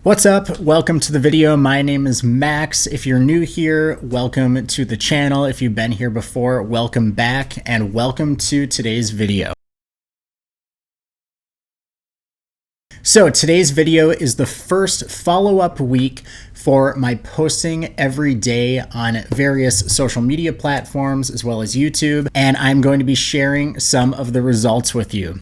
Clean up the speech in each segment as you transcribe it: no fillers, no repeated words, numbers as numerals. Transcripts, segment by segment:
What's up? Welcome to the video. My name is Max. If you're new here, welcome to the channel. If you've been here before, welcome back and welcome to today's video. So today's video is the first follow-up week for my posting every day on various social media platforms as well as YouTube, and I'm going to be sharing some of the results with you.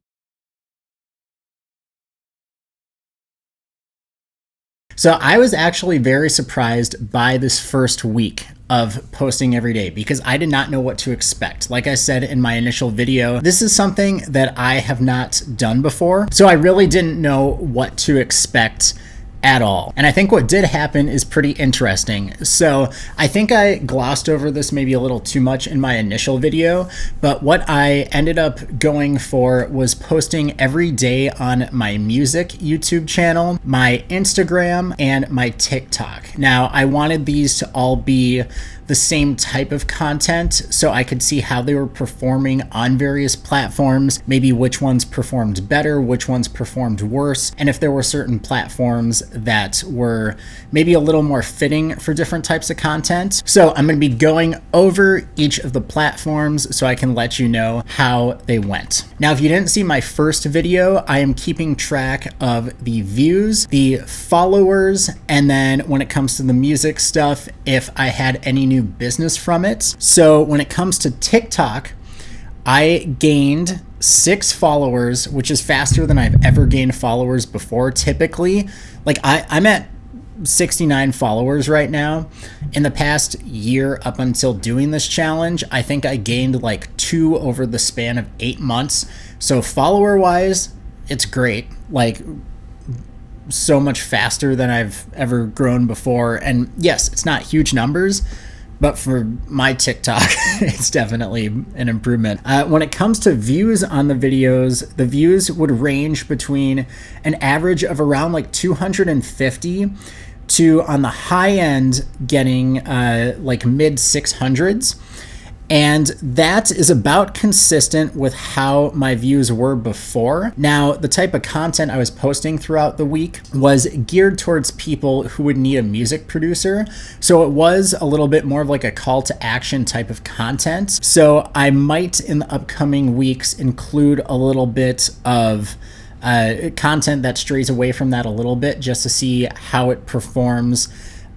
So I was actually very surprised by this first week of posting every day because I did not know what to expect. Like I said in my initial video, this is something that I have not done before. So I really didn't know what to expect at all. And I think what did happen is pretty interesting. So I think I glossed over this maybe a little too much in my initial video, but what I ended up going for was posting every day on my music YouTube channel, my Instagram, and my TikTok. Now, I wanted these to all be the same type of content so I could see how they were performing on various platforms, maybe which ones performed better, which ones performed worse, and if there were certain platforms that were maybe a little more fitting for different types of content. So I'm going to be going over each of the platforms so I can let you know how they went. Now, if you didn't see my first video, I am keeping track of the views, the followers, and then when it comes to the music stuff, if I had any new business from it. So when it comes to TikTok, I gained 6 followers, which is faster than I've ever gained followers before. Typically, like I'm at 69 followers right now. In the past year up until doing this challenge, I think I gained like 2 over the span of 8 months. So follower wise, it's great. Like so much faster than I've ever grown before. And yes, it's not huge numbers, but for my TikTok, it's definitely an improvement. When it comes to views on the videos, the views would range between an average of around like 250 to, on the high end, getting like mid 600s. And that is about consistent with how my views were before. Now, the type of content I was posting throughout the week was geared towards people who would need a music producer. So it was a little bit more of like a call to action type of content. So I might in the upcoming weeks include a little bit of content that strays away from that a little bit just to see how it performs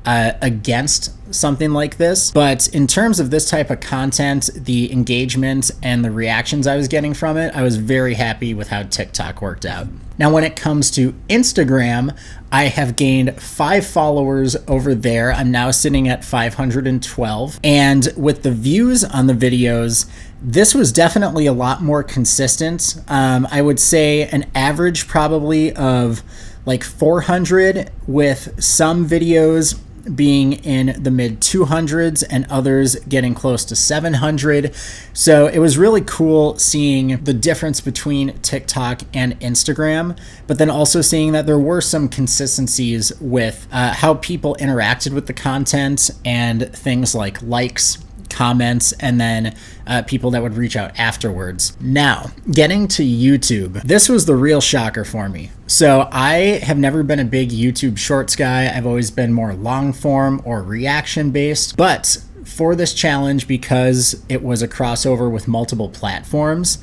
against something like this. But in terms of this type of content, the engagement and the reactions I was getting from it, I was very happy with how TikTok worked out. Now, when it comes to Instagram, I have gained 5 followers over there. I'm now sitting at 512. And with the views on the videos, this was definitely a lot more consistent. I would say an average probably of like 400, with some videos being in the mid 200s and others getting close to 700. So it was really cool seeing the difference between TikTok and Instagram, but then also seeing that there were some consistencies with how people interacted with the content and things like likes, comments, and then people that would reach out afterwards. Now, getting to YouTube, this was the real shocker for me. So I have never been a big YouTube Shorts guy. I've always been more long form or reaction based, but for this challenge, because it was a crossover with multiple platforms,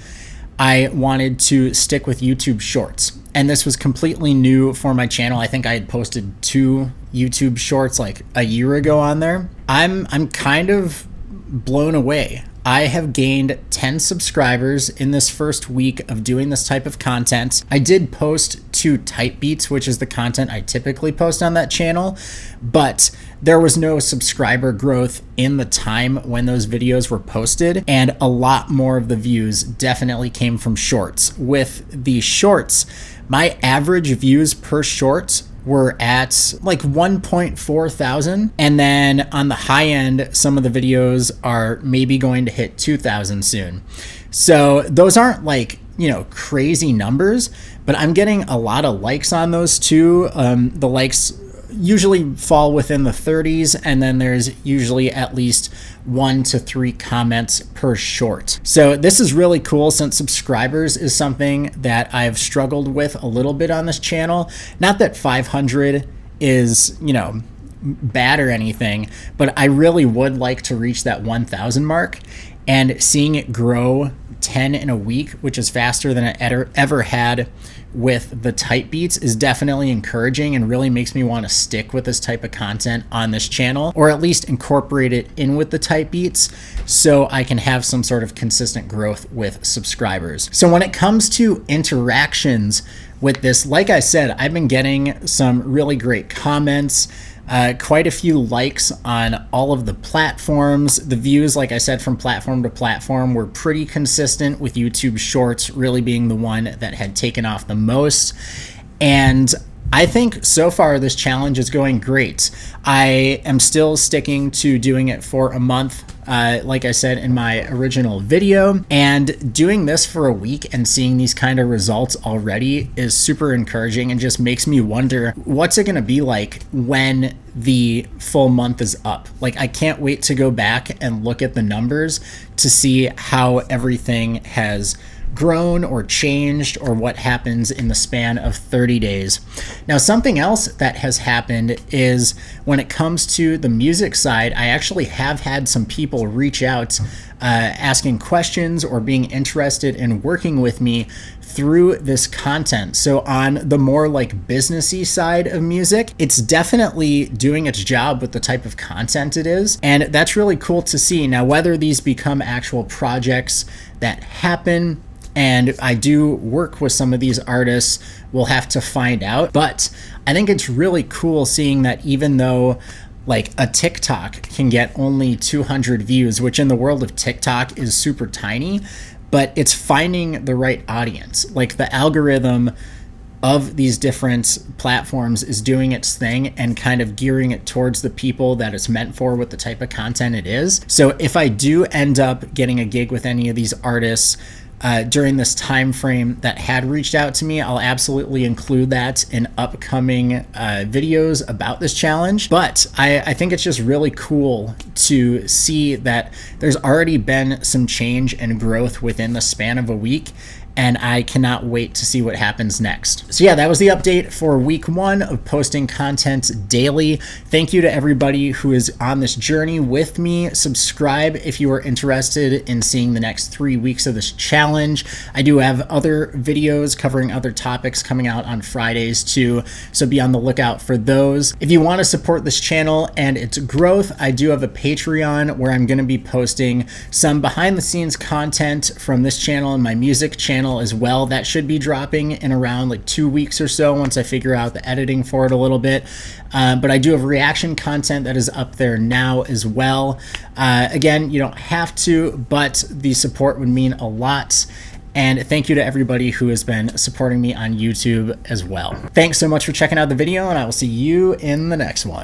I wanted to stick with YouTube Shorts. And this was completely new for my channel. I think I had posted 2 YouTube Shorts like a year ago on there. I'm kind of blown away. I have gained 10 subscribers in this first week of doing this type of content. I did post 2 type beats, which is the content I typically post on that channel, but there was no subscriber growth in the time when those videos were posted, and a lot more of the views definitely came from shorts. With the shorts, my average views per short were at like 1.4 thousand. And then on the high end, some of the videos are maybe going to hit 2,000 soon. So those aren't like, you know, crazy numbers, but I'm getting a lot of likes on those too. The likes usually fall within the 30s, and then there's usually at least 1 to 3 comments per short. So this is really cool, since subscribers is something that I've struggled with a little bit on this channel. Not that 500 is, you know, bad or anything, but I really would like to reach that 1,000 mark, and seeing it grow 10 in a week, which is faster than it ever had with the type beats, is definitely encouraging and really makes me want to stick with this type of content on this channel, or at least incorporate it in with the type beats so I can have some sort of consistent growth with subscribers. So when it comes to interactions with this, like I said, I've been getting some really great comments, quite a few likes on all of the platforms. The views, like I said, from platform to platform were pretty consistent, with YouTube Shorts really being the one that had taken off the most. And I think so far this challenge is going great. I am still sticking to doing it for a month, like I said in my original video, and doing this for a week and seeing these kind of results already is super encouraging, and just makes me wonder, what's it going to be like when the full month is up? Like, I can't wait to go back and look at the numbers to see how everything has grown or changed, or what happens in the span of 30 days. Now, something else that has happened is when it comes to the music side, I actually have had some people reach out asking questions or being interested in working with me through this content. So on the more like businessy side of music, it's definitely doing its job with the type of content it is, and that's really cool to see. Now, whether these become actual projects that happen, and I do work with some of these artists, we'll have to find out. But I think it's really cool seeing that even though like a TikTok can get only 200 views, which in the world of TikTok is super tiny, but it's finding the right audience. Like, the algorithm of these different platforms is doing its thing and kind of gearing it towards the people that it's meant for with the type of content it is. So if I do end up getting a gig with any of these artists during this time frame that had reached out to me, I'll absolutely include that in upcoming videos about this challenge. But I think it's just really cool to see that there's already been some change and growth within the span of a week, and I cannot wait to see what happens next. So yeah, that was the update for week 1 of posting content daily. Thank you to everybody who is on this journey with me. Subscribe if you are interested in seeing the next 3 weeks of this challenge. I do have other videos covering other topics coming out on Fridays too, so be on the lookout for those. If you want to support this channel and its growth, I do have a Patreon where I'm going to be posting some behind the scenes content from this channel and my music channel as well. That should be dropping in around like 2 weeks or so once I figure out the editing for it a little bit. But I do have reaction content that is up there now as well. Again, you don't have to, but the support would mean a lot. And thank you to everybody who has been supporting me on YouTube as well. Thanks so much for checking out the video, and I will see you in the next one.